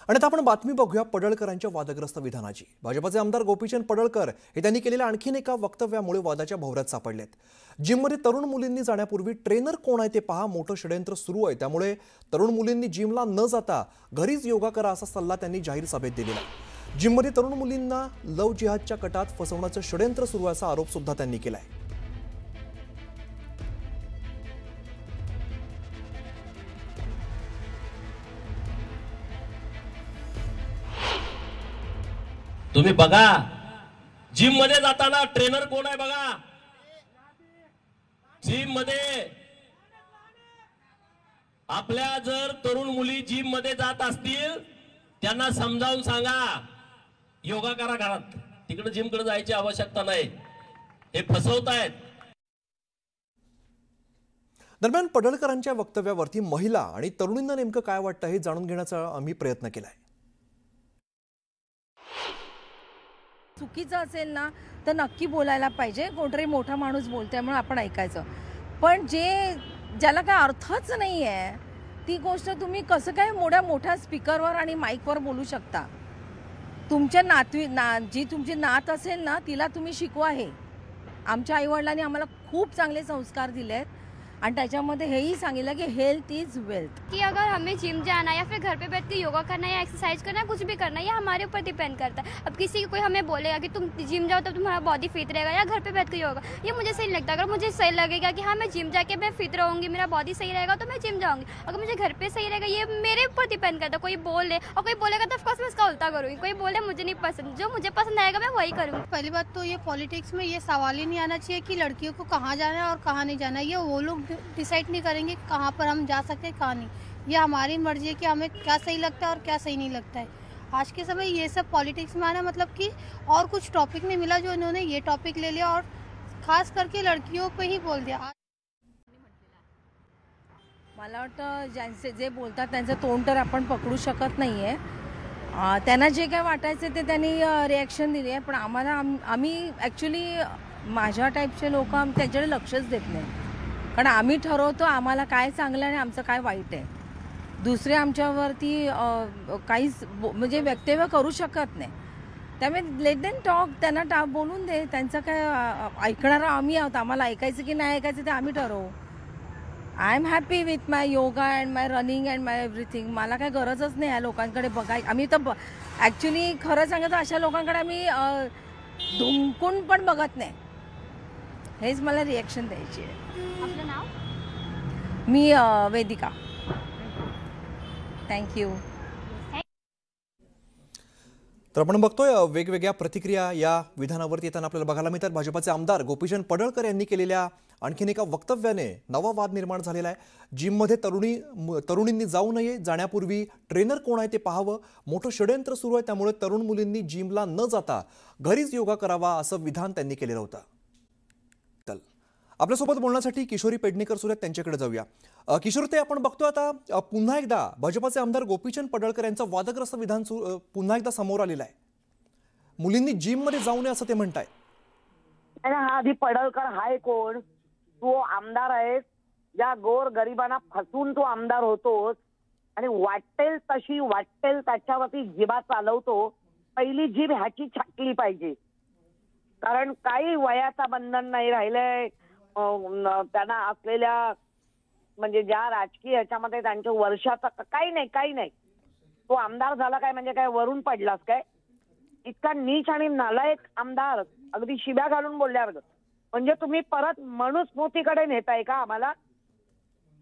आणि आता आपण बातमी बघूया पडळकरांच्या वादग्रस्त विधानाची। भाजपचे आमदार गोपीचंद पडळकर हे त्यांनी केलेल्या आणखीन एका वक्तव्यामुळे वादाच्या भोवऱ्यात सापडलेत। जिममध्ये तरुण मुलींनी जाण्यापूर्वी ट्रेनर कोण आहे ते पहा मोठं षडयंत्र सुरू आहे, त्यामुळे तरुण मुलींनी जिमला न जाता घरीच योगा करा असा सल्ला त्यांनी जाहीर सभेत दिलेला। जिममध्ये तरुण मुलींना लव जिहादच्या कटात फसवण्याचं षडयंत्र सुरू असा आरोप सुद्धा त्यांनी केलाय। तुम्ही बघा जिम मध्ये जाताना ट्रेनर कोण आहे बघा। जिम मध्ये आपल्या जर तरुण मुली जिम मध्ये जात असतील त्यांना समजावून सांगा योगा करा घरात, तिकडे जिम कडे जायची आवश्यकता नाही, हे फसवतायत। दरम्यान पडळकरांच्या वक्तव्यावरती महिला आणि तरुणींना नेमकं काय वाटतं हे जाणून घेण्याचा आम्ही प्रयत्न केलाय। चुकीचं असेल ना तर नक्की बोलायला पाहिजे, कोणतरी मोठा माणूस बोलतोय म्हणून आपण ऐकायचं, पण ज्याला काय अर्थच नाहीये ती गोष्ट तुम्ही कसं काय मोठ्या स्पीकरवर आणि माईकवर बोलू शकता। तुमच्या जी तुमची नात असेल ना तिला तुम्ही शिकवा। हे आमच्या आईवडिलांनी आम्हाला खूप चांगले संस्कार दिलेत और त्याच्यामध्ये हेही सांगितलं की हेल्थ इज वेल्थ, कि अगर हमें जिम जाना या फिर घर पे बैठ के योगा करना या एक्सरसाइज करना कुछ भी करना ये हमारे ऊपर डिपेंड करता है। अब किसी कोई हमें बोलेगा कि तुम जिम जाओ तब तुम्हारा बॉडी फिट रहेगा या घर पे बैठ के योगा, ये मुझे सही नहीं लगता। अगर मुझे सही लगेगा कि हाँ मैं जिम जाके मैं फिट रहूँगी, मेरा बॉडी सही रहेगा तो मैं जिम जाऊँगी। अगर मुझे घर पे सही रहेगा ये मेरे ऊपर डिपेंड करता है। कोई बोले और कोई बोलेगा तो ऑफकोर्स मैं उसका उल्टा करूँगी, कोई बोले मुझे नहीं पसंद, जो मुझे पसंद आएगा मैं वही करूँगी। पहली बात तो ये पॉलिटिक्स में ये सवाल ही नहीं आना चाहिए कि लड़कियों को कहाँ जाना है और कहाँ नहीं जाना है, ये वो लोग डिसाइड नहीं करेंगे कहाँ पर हम जा सकते हैं कहाँ नहीं। ये हमारी मर्जी है कि हमें क्या सही लगता है और क्या सही नहीं लगता है। आज के समय ये सब पॉलिटिक्स में आना मतलब कि और कुछ टॉपिक नहीं मिला जो इन्होंने ये टॉपिक ले लिया और खास करके लड़कियों पे ही बोल दिया। मला वाटतं ज्यांचे जे बोलतात त्यांचं तोंड तर आपण पकडू शकत नाहीये। त्यांना जे काय वाटायचं ते त्यांनी रिॲक्शन दिली आहे, पण आम्हाला आम्ही ॲक्च्युली माझ्या टाईपचे लोक त्याच्याकडे लक्षच देत नाही, कारण आम्ही ठरवतो आम्हाला काय चांगलं आणि आमचं काय वाईट आहे। दुसरे आमच्यावरती काहीच म्हणजे वक्तव्य करू शकत नाही, त्यामुळे लेट देम टॉक, त्यांना बोलून दे, त्यांचं काय ऐकणारा आम्ही आहोत, आम्हाला ऐकायचं की नाही ऐकायचं ते आम्ही ठरवू। I am happy with my yoga and my running and my everything, मला काय गरजच नाही या लोकांकडे बघाय। आम्ही तर ॲक्च्युली खरं सांगतो अशा लोकांकडे आम्ही धुमकून पण बघत नाही, हेच मला रिॲक्शन द्यायची आहे। आपलं नाव? मी वेदिका, थँक्यू। तर आपण बघतोय वेगवेगळ्या प्रतिक्रिया या विधानावरती येताना आपल्याला बघायला मिळतात। भाजपचे आमदार गोपीचंद पडळकर यांनी केलेल्या आणखीन एका वक्तव्याने नवा वाद निर्माण झालेला आहे। जिममध्ये तरुणींनी जाऊ नये, जाण्यापूर्वी ट्रेनर कोण आहे ते पाहावं, मोठं षडयंत्र सुरू आहे, त्यामुळे तरुण मुलींनी जिमला न जाता घरीच योगा करावा असं विधान त्यांनी केलेलं होतं। आपल्यासोबत बोलण्यासाठी किशोरी पेडणेकर सुरू आहेत, त्यांच्याकडे जाऊया। किशोर, ते आपण बघतो आता पुन्हा एकदा भाजपचे आमदार गोपीचंद पडळकर यांचं वादग्रस्त विधान पुन्हा एकदा समोर आलेलं आहे। मुलींनी जिम मध्ये जाऊ नये असं ते म्हणताय। आधी पडळकर हाय कोण? तू आमदार आहेस, या गोर गरिबांना फसवून तू आमदार होतोस आणि वाटेल तशी वाटेल त्याच्यावरती जिभा चालवतो। पहिली जीभ ह्याची छाटली पाहिजे, कारण काही वयाचा बंधन नाही राहिलंय त्यांना असलेल्या, म्हणजे ज्या राजकीय ह्याच्यामध्ये त्यांच्या वर्षाचा काही नाही। तो आमदार झाला काय म्हणजे काय वरून पडलास काय? इतका नीच आणि नालायक आमदार, अगदी शिव्या घालून बोलल्यावर, म्हणजे तुम्ही परत मनुस्मृतीकडे नेताय का आम्हाला?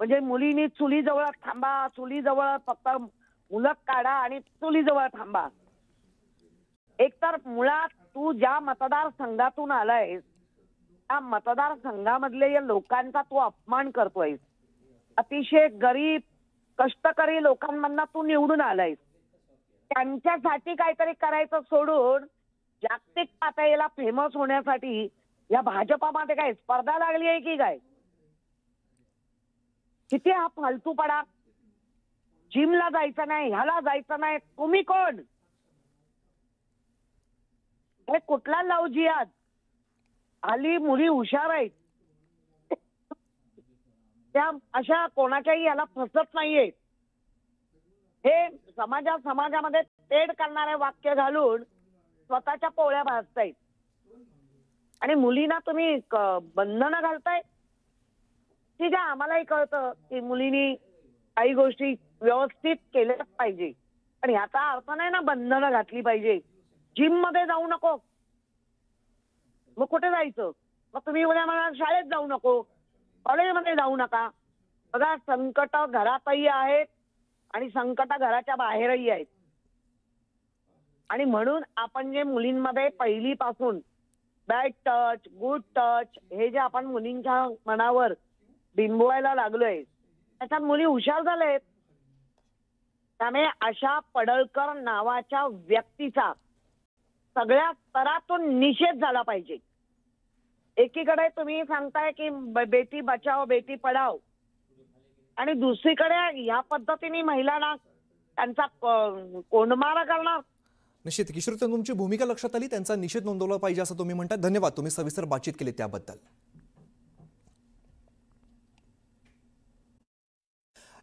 म्हणजे मुलींनी चुलीजवळ थांबा, चुलीजवळ फक्त मुलग काढा आणि चुलीजवळ थांबा। एकतर मुळात तू ज्या मतदारसंघातून आलायस त्या मतदारसंघामधले या लोकांचा तू अपमान करतोयस। अतिशय गरीब कष्टकरी लोकांमधून तू निवडून आलायस, त्यांच्यासाठी काहीतरी करायचं सोडून जागतिक पातळीला फेमस होण्यासाठी या भाजपामध्ये काय स्पर्धा लागली आहे की काय? किती हा फालतूपणा! जिमला जायचं नाही, ह्याला जायचं नाही, तुम्ही कोण? हे कुठला लव जिहाद? हल्ली मुली हुशार आहेत, त्या अशा कोणाच्याही याला फसत नाहीये। हे समाजामध्ये तेढ करणारे वाक्य घालून स्वतःच्या पोळ्या भाजतायत आणि मुलींना तुम्ही बंधनं घालताय. ठीक आहे, आम्हालाही कळतं की मुलींनी काही गोष्टी व्यवस्थित केल्याच पाहिजे, पण ह्याचा अर्थ नाही ना बंधनं घातली पाहिजे. जिम मध्ये जाऊ नको, मग कुठे जायचं? मग तुम्ही उद्या मला शाळेत जाऊ नको, कॉलेजमध्ये जाऊ नका. बघा, संकट घरातही आहेत आणि संकट घराच्या बाहेरही आहेत. आणि म्हणून आपण जे मुलींमध्ये पहिलीपासून बॅड टच, गुड टच हे जे आपण मुलींच्या मनावर बिंबवायला लागलोय, त्याच्यात मुली हुशार झालेत. त्यामुळे अशा पडळकर नावाच्या व्यक्तीचा सगळ्या स्तरातून निषेध झाला पाहिजे. एकीकडे तुम्ही सांगताय की बेटी बचाओ बेटी पढाओ, आणि दुसरीकडे ह्या पद्धतीने महिलांना त्यांचा कोंडमारा करणार. निश्चित किशोर, तुमची भूमिका लक्षात आली, त्यांचा निषेध नोंदवला पाहिजे असं तुम्ही म्हणता. धन्यवाद, तुम्ही सविस्तर बातचीत केली त्याबद्दल.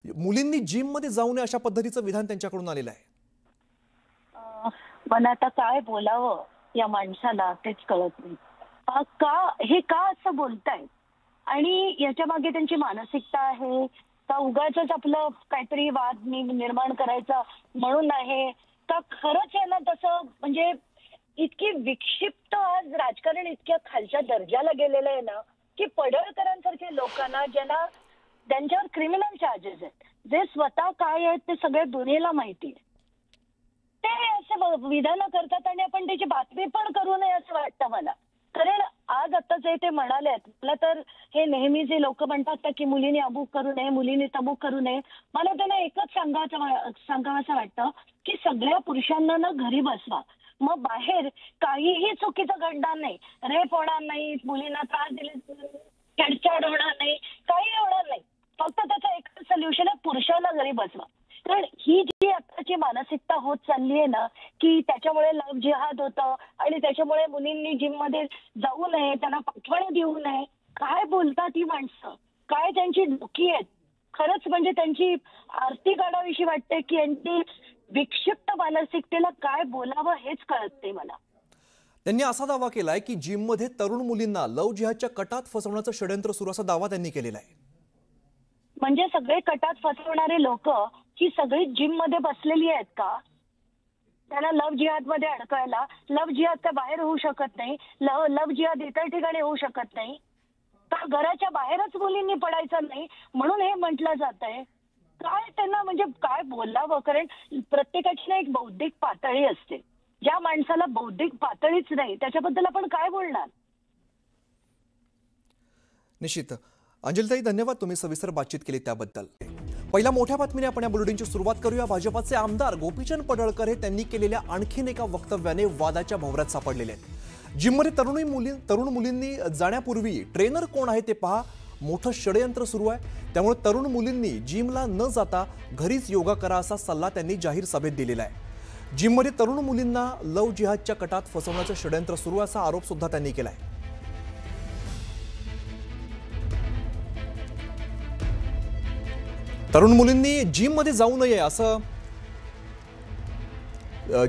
मुलींनी जिम मध्ये जाऊ नये अशा पद्धतीचं विधान त्यांच्याकडून आलेलं आहे. मला आता काय बोलावं या माणसाला तेच कळत नाही. का असं बोलतायत आणि याच्या मागे त्यांची मानसिकता आहे का उगाच आपलं काहीतरी वाद निर्माण करायचा म्हणून आहे का खरंच आहे ना तसं? म्हणजे इतकी विक्षिप्त आज राजकारण इतक्या खालच्या दर्जाला गेलेलं आहे ना की पडळकरांसारख्या लोकांना ज्यांना त्यांच्यावर क्रिमिनल चार्जेस आहेत, जे स्वतः काय आहेत ते सगळ्या दुनियेला माहिती आहे, ते असे विधानं करतात आणि आपण त्याची बातमी पण करू नये असं वाटतं मला. कारण आज आता जे ते म्हणाले मला तर हे नेहमी जे लोक म्हणतात की मुलींनी अमुक करू नये, मुलींनी तमुक करू नये, मला त्यांना एकच सांगावं वाटतं की सगळ्या पुरुषांना ना घरी बसवा, मग बाहेर काहीही चुकीचं घडणार नाही, रेप होणार नाही, मुलींना त्रास दिले छेडछाड होणार नाही, काही होणार नाही. फक्त त्याचं एकच सोल्युशन आहे, पुरुषाला घरी बसवा. कारण ही जी आताची मानसिकता होत चालली आहे ना की त्याच्यामुळे लव्ह जिहाद होतं आणि त्याच्यामुळे मुलींनी जिम मध्ये जाऊ नये, त्यांना पाठवणी देऊ नये. काय बोलतात ही माणसं, काय त्यांची डोकी आहेत. खरंच म्हणजे त्यांची आरती काढावीशी वाटते की यांची विक्षिप्त मानसिकतेला काय बोलावं हेच कळत नाही मला. त्यांनी असा दावा केलाय की जिम मध्ये तरुण मुलींना लव्ह जिहादच्या कटात फसवण्याचं षड्यंत्र सुरू असा दावा त्यांनी केलेला आहे. म्हणजे सगळे कटात फसवणारे लोक ही सगळी जिम मध्ये बसलेली आहेत का? त्यांना लव्ह जिहाद मध्ये अडकायला, लव्ह जिहाद का बाहेर होऊ शकत नाही, लव्ह जिहाद इतर ठिकाणी होऊ शकत नाही का? घराच्या बाहेरच मुलींनी पडायचं नाही म्हणून हे म्हटलं जात आहे. काय त्यांना म्हणजे काय बोलावं? कारण प्रत्येकाची ना एक बौद्धिक पातळी असते. ज्या माणसाला बौद्धिक पातळीच नाही त्याच्याबद्दल आपण काय बोलणार? निश्चित. अंजलीताई, धन्यवाद, तुम्ही सविस्तर बातचीत केली त्याबद्दल. पहिल्या मोठ्या बातमीने आपण या बुलेटिनची सुरुवात करूया. भाजपाचे आमदार गोपीचंद पडळकर हे त्यांनी केलेल्या आणखीन एका वक्तव्याने वादाच्या भोवऱ्यात सापडलेले आहेत. जिममध्ये तरुण मुलींनी जाण्यापूर्वी ट्रेनर कोण आहे ते पहा, मोठं षडयंत्र सुरू आहे. त्यामुळे तरुण मुलींनी जिमला न जाता घरीच योगा करा असा सल्ला त्यांनी जाहीर सभेत दिलेला आहे. जिममध्ये तरुण मुलींना लव्ह जिहादच्या कटात फसवण्याचं षडयंत्र सुरू असा आरोप सुद्धा त्यांनी केलाय. तरुण मुलींनी जिम मध्ये जाऊ नये असं,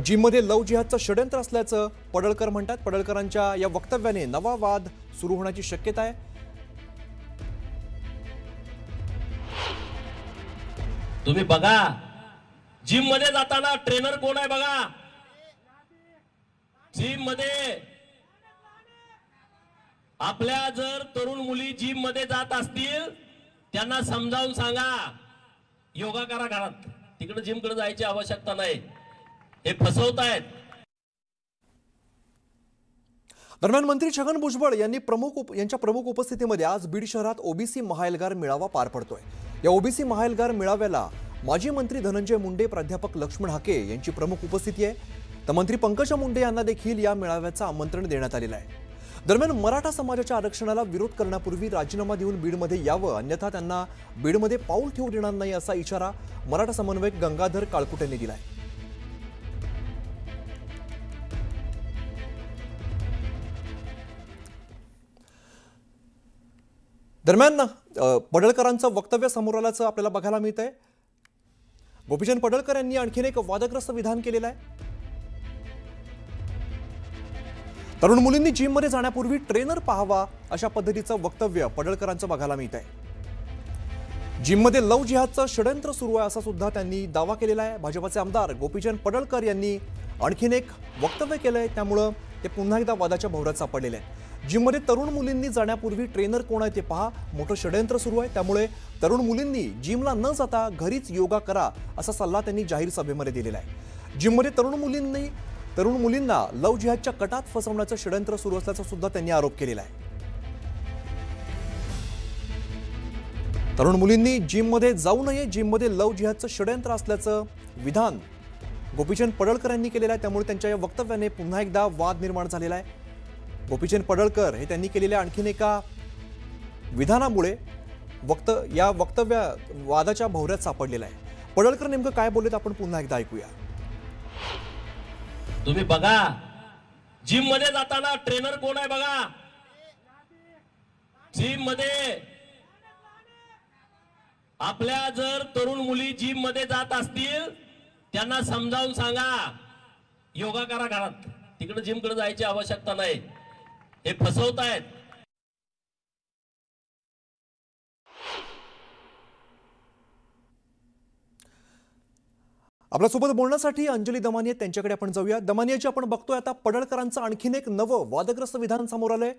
जिम मध्ये लव्ह जिहादचं षड्यंत्र असल्याचं पडळकर म्हणतात. पडळकरांच्या या वक्तव्याने नवा वाद सुरू होण्याची शक्यता आहे. तुम्ही बघा, जिम मध्ये जाताना ट्रेनर कोण आहे बघा. जिम मध्ये आपल्या जर तरुण मुली जिम मध्ये जात असतील त्यांना समजावून सांगा, योगा करा घरात, तिकडे जिमकडे जायची आवश्यकता नाही, हे फसवतायत. दरम्यान मंत्री छगन भुजबळ यांच्या प्रमुख उपस्थितीमध्ये आज बीड शहरात ओबीसी महाएल्गार मेळावा पार पडतोय. या ओबीसी महाएल्गार मेळाव्याला माजी मंत्री धनंजय मुंडे, प्राध्यापक लक्ष्मण हाके यांची प्रमुख उपस्थिती आहे. तर मंत्री पंकजा मुंडे यांना देखील या मेळाव्याचं आमंत्रण देण्यात आलेलं आहे. दरम्यान मराठा समाजाच्या आरक्षणाला विरोध करण्यापूर्वी राजीनामा देऊन बीडमध्ये यावं, अन्यथा त्यांना बीडमध्ये पाऊल ठेवू देणार नाही असा इशारा मराठा समन्वयक गंगाधर काळकुट यांनी दिलाय. दरम्यान पडळकरांचं वक्तव्य समोर आल्याचं आपल्याला बघायला मिळतंय. गोपीचंद पडळकर यांनी आणखीन एक वादग्रस्त विधान केलेलं आहे। तरुण मुलींनी जिममध्ये जाण्यापूर्वी ट्रेनर पाहावा अशा पद्धतीचं वक्तव्य पडळकरांचं बघायला मिळत आहे। जिममध्ये लव्ह जिहादचं षडयंत्र सुरू आहे असा सुद्धा त्यांनी दावा केलेला आहे। भाजपचे आमदार गोपीचंद पडळकर यांनी आणखीन एक वक्तव्य केलंय, त्यामुळं ते पुन्हा एकदा वादाच्या भोवऱ्यात सापडलेले आहेत। जिममध्ये तरुण मुलींनी जाण्यापूर्वी ट्रेनर कोण आहे ते पहा, मोठं षडयंत्र सुरू आहे, त्यामुळे तरुण मुलींनी जिमला न जाता घरीच योगा करा असा सल्ला त्यांनी जाहीर सभेमध्ये दिलेला आहे। जिममध्ये तरुण मुलींना लव्ह जिहादच्या कटात फसवण्याचं षडयंत्र सुरू असल्याचा सुद्धा त्यांनी आरोप केलेला आहे। तरुण मुलींनी जिममध्ये जाऊ नये, जिममध्ये लव्ह जिहादचं षडयंत्र असल्याचं विधान गोपीचंद पडळकर यांनी केलेलं आहे, त्यामुळे त्यांच्या या वक्तव्याने पुन्हा एकदा वाद निर्माण झालेला आहे। गोपीचंद पडळकर हे त्यांनी केलेल्या आणखीन एका विधानामुळे वादाच्या भोवऱ्यात सापडलेला आहे। पडळकर नेमकं काय बोललेत आपण पुन्हा एकदा ऐकूया। तुम्ही बघा, जिम मध्ये जाताना ट्रेनर कोण आहे बघा। जिम मध्ये आपल्या जर तरुण मुली जिम मध्ये जात असतील त्यांना समजावून सांगा, योगा करा घरात, तिकडे जिम कडे जायची आवश्यकता नाही, हे फसवतायत। आपल्यासोबत बोलण्यासाठी अंजली दमानिया त्यांच्याकडे आपण जाऊया। दमानियाची आपण बघतोय आता पडळकरांचं आणखीन एक नवं वादग्रस्त विधान समोर आलंय।